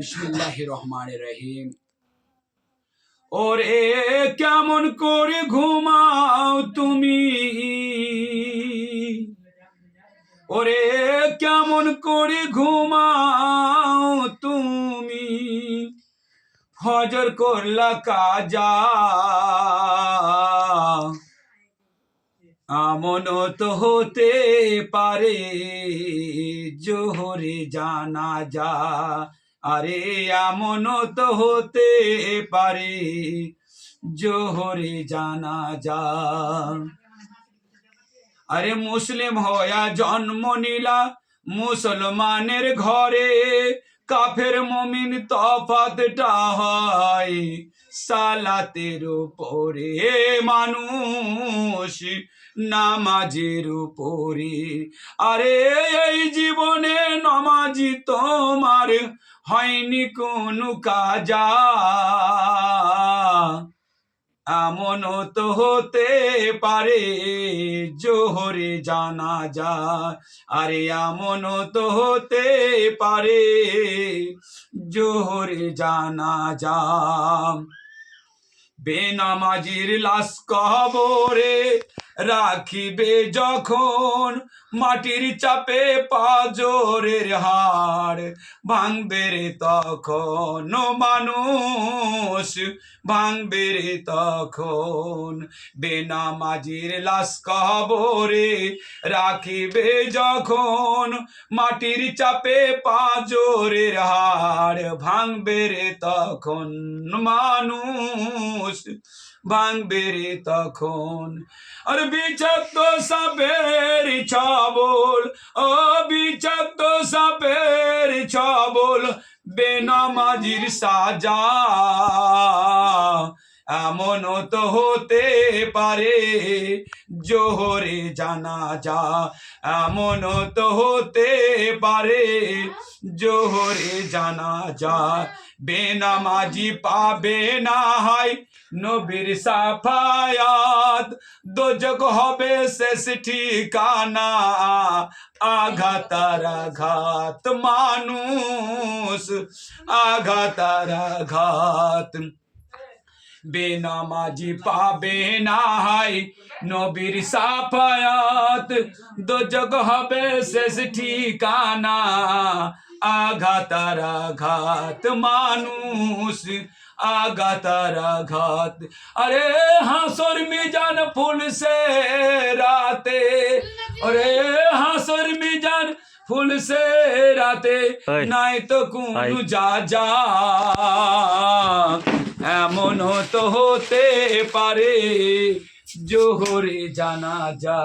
বিসমিল্লাহির রহমানির রহিম। ওরে কেমন করে ঘুমাও তুমি, ওরে কেমন করে ঘুমাও তুমি, ফজর করলা কাজা, আমন তো হতে পারে জোহরে জানাজা। আরে আমন তো হতে পারে জোহরে জানাজা। আরে মুসলিম হয়া জন্ম নিলা মুসলমানের ঘরে, কাফের মুমিন তফাতটা হয় সালাতের উপরে, মানুষ নামাজের উপরে। আরে এই জীবনে নামাজি তোমার হয়নি কোনো কাজা, আমন তো হতে পারে জোহরে জানাজা। আরে আমন তো হতে পারে জোহরে জানাজা। বেনামাজির লাশ কবরে রাখিবে যখন, মাটির চাপে পাজরের হাড় ভাঙবে রে তখন, মানুষ ভাঙবে রে তখন। বেনামাজির লাশ কবরে রাখিবে যখন, মাটির চাপে পাজরের হাড় ভাঙবে রে তখন, মানুষ ভাঙবে রে তখন। আর বিষাক্ত সাপের ছবল, ও বিষাক্ত সাপের ছবল বেনামাজির সাজা, এমন তো হতে পারে জোহরে জানাজা, এমন তো হতে পারে জোহরে জানাজা। বেনামাজি পাবে না হয় নবীর সাফায়াত, দোজখ হবে শেষ ঠিকানা, আঘাতার আঘাত মানুষ আঘাতার আঘাত। বেনামাজি পাবে না হয় নবীর সাফায়াত, দোজখ হবে শেষ ঠিকানা, আঘাতার আঘাত মানুষ আঘাতার আঘাত। আরে হাসর মিজান ফুল সে রাতে, আরে হাসর মিজান ফুল সে রাতে, নাই তো কোন যা যা, এমন তো হতে পারে জোহরে জানাজা,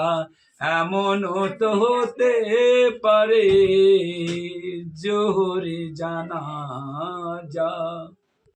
এমন তো হতে পারে জোহরে জানাজা।